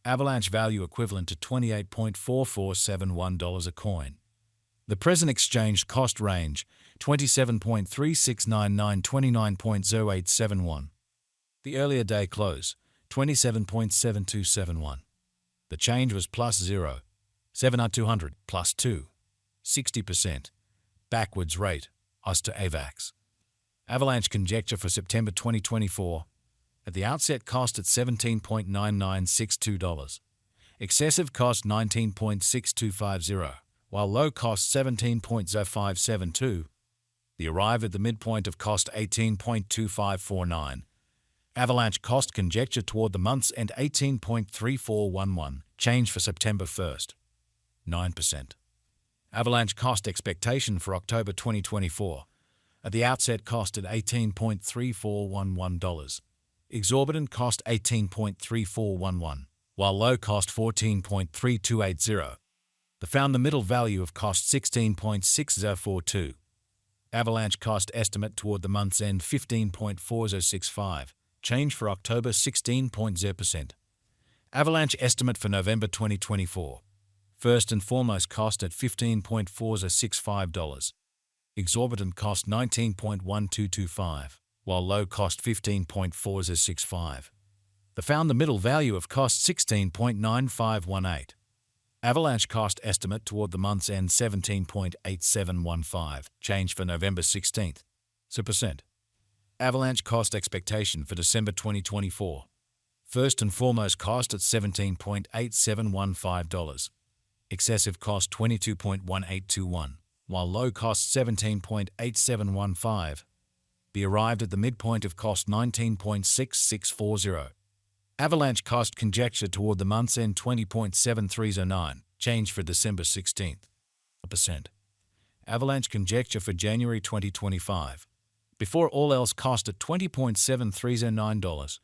Avalanche value equivalent to $28.4471 a coin. The present exchange cost range, 27.3699 29.0871. The earlier day close, 27.7271. The change was plus 0, 7,200 plus 2, 60%. Backwards rate, US to Avax. Avalanche conjecture for September 2024. At the outset cost at $17.9962. Excessive cost $19.6250, while low cost $17.0572. The arrive at the midpoint of cost $18.2549. Avalanche cost conjecture toward the month's end $18.3411. Change for September 1st, 9%. Avalanche cost expectation for October 2024. At the outset cost at $18.3411. Exorbitant cost $18.3411, while low cost $14.3280. The found the middle value of cost $16.6042. Avalanche cost estimate toward the month's end $15.4065. Change for October 16.0%. Avalanche estimate for November 2024. First and foremost cost at $15.4065. Exorbitant cost $19.1225, while low cost $15.4065. The found the middle value of cost $16.9518. Avalanche cost estimate toward the month's end $17.8715. Change for November 16th, 0%. Avalanche cost expectation for December 2024. First and foremost cost at $17.8715. Excessive cost $22.1821, while low cost $17.8715. Be arrived at the midpoint of cost $19.6640. Avalanche cost conjecture toward the month's end $20.7309. Change for December 16th, 1%. Avalanche conjecture for January 2025. Before all else cost at $20.7309.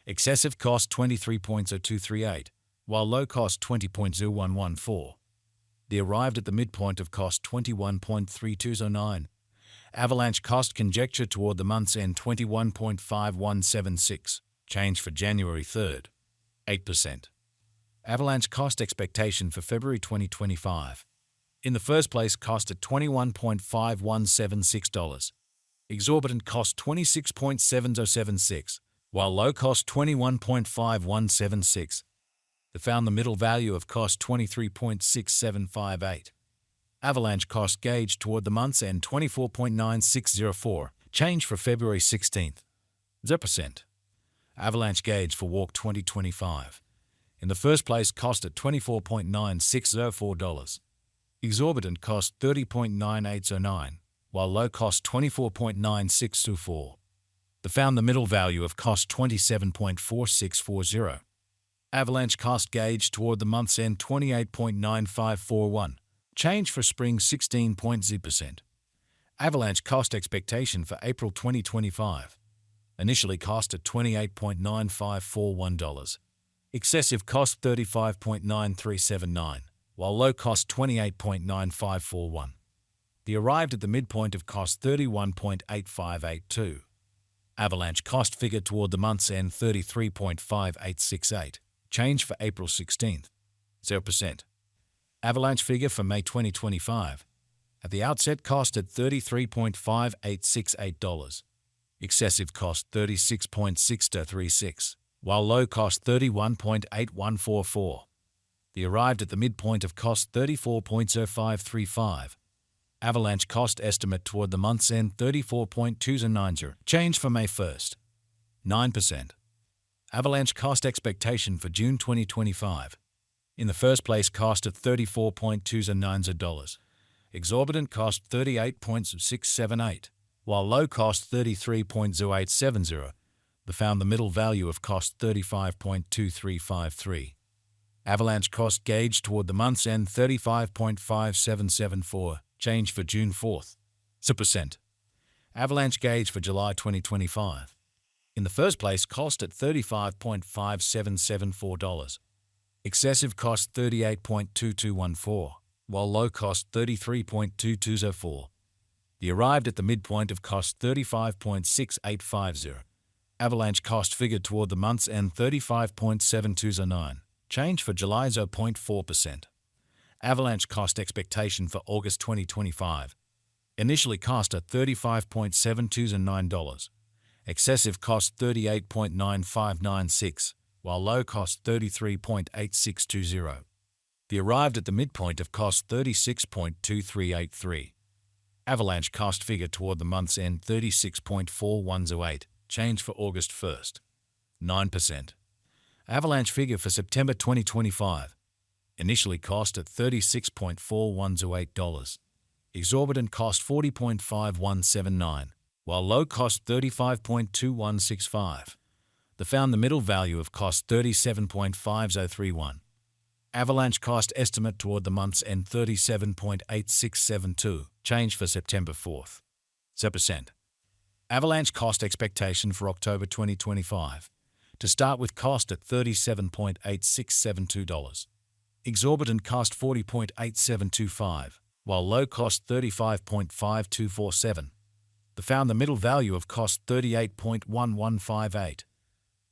Excessive cost $23.0238, while low cost $20.0114. They arrived at the midpoint of cost $21.3209. Avalanche cost conjecture toward the month's end $21.5176. Change for January 3rd, 8%. Avalanche cost expectation for February 2025. In the first place cost at $21.5176. Exorbitant cost $26.7076, while low cost $21.5176. They found the middle value of cost $23.6758. Avalanche cost gauge toward the month's end $24.9604. Change for February 16th, 0%. Avalanche gauge for Walk 2025. In the first place cost at $24.9604. Exorbitant cost $30.9809, while low cost $24.9624. They found the middle value of cost $27.4640. Avalanche cost gauge toward the month's end $28.9541. Change for spring 16.0%. Avalanche cost expectation for April 2025. Initially cost at $28.9541. Excessive cost $35.9379, while low cost $28.9541. They arrived at the midpoint of cost $31.8582. Avalanche cost figure toward the month's end $33.5868. Change for April 16th, 0%. Avalanche figure for May 2025. At the outset cost at $33.5868. Excessive cost $36.6236, while low cost $31.8144. They arrived at the midpoint of cost $34.0535. Avalanche cost estimate toward the month's end $34.2090. Change for May 1st, 9%. Avalanche cost expectation for June 2025. In the first place cost at $34.2090. Exorbitant cost $38.678, while low cost $33.0870. They found the middle value of cost $35.2353. Avalanche cost gauge toward the month's end $35.5774. Change for June 4th, 0%. Avalanche gauge for July 2025. In the first place cost at $35.5774. Excessive cost $38.2214, while low cost $33.2204. They arrived at the midpoint of cost $35.6850. Avalanche cost figured toward the month's end $35.7209. Change for July 0.4%. Avalanche cost expectation for August 2025. Initially cost at $35.729. Excessive cost $38.9596, while low cost $33.8620. The arrived at the midpoint of cost $36.2383. Avalanche cost figure toward the month's end $36.4108. Change for August 1st. 9%. Avalanche figure for September 2025. Initially cost at $36.4108. Exorbitant cost $40.5179, while low cost $35.2165. The found the middle value of cost $37.5031. Avalanche cost estimate toward the month's end $37.8672. Change for September 4th. 0%. Avalanche cost expectation for October 2025. To start with cost at $37.8672. Exorbitant cost $40.8725, while low cost $35.5247. The found the middle value of cost $38.1158.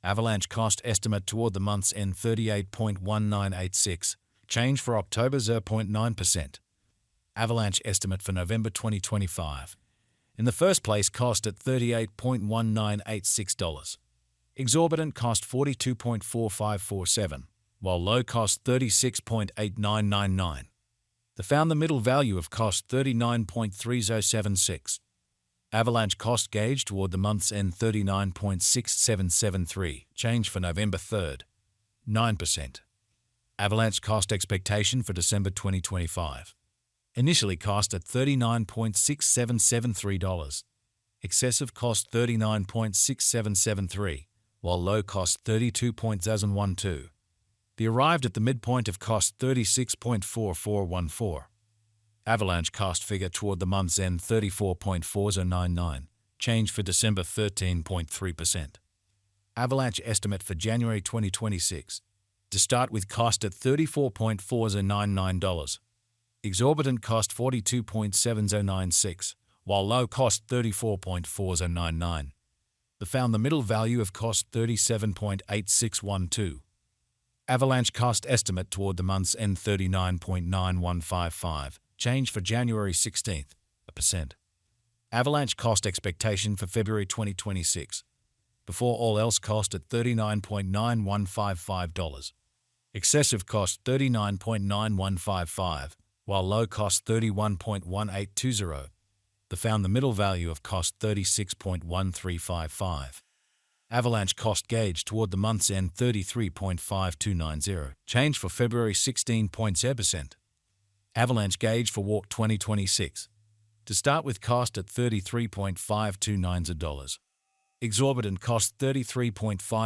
Avalanche cost estimate toward the month's end $38.1986. Change for October 0.9%. Avalanche estimate for November 2025. In the first place cost at $38.1986. Exorbitant cost $42.4547, while low cost $36.8999. The found the middle value of cost $39.3076. Avalanche cost gauge toward the month's end $39.6773. Change for November 3rd. 9%. Avalanche cost expectation for December 2025. Initially cost at $39.6773. Excessive cost $39.6773, while low cost $32.012. The arrived at the midpoint of cost $36.4414. Avalanche cost figure toward the month's end $34.4099. Change for December 13.3%. Avalanche estimate for January 2026. To start with cost at $34.4099. Exorbitant cost $42.7096, while low cost $34.4099. The found the middle value of cost $37.8612. Avalanche cost estimate toward the month's end $39.9155. Change for January 16th, 1%. Avalanche cost expectation for February 2026. Before all else cost at $39.9155. Excessive cost $39.9155, while low cost $31.1820. The found the middle value of cost $36.1355. Avalanche cost gauge toward the month's end $33.5290. Change for February 16.0%. Avalanche gauge for Walk 2026. To start with cost at $33.529. Exorbitant cost $33.5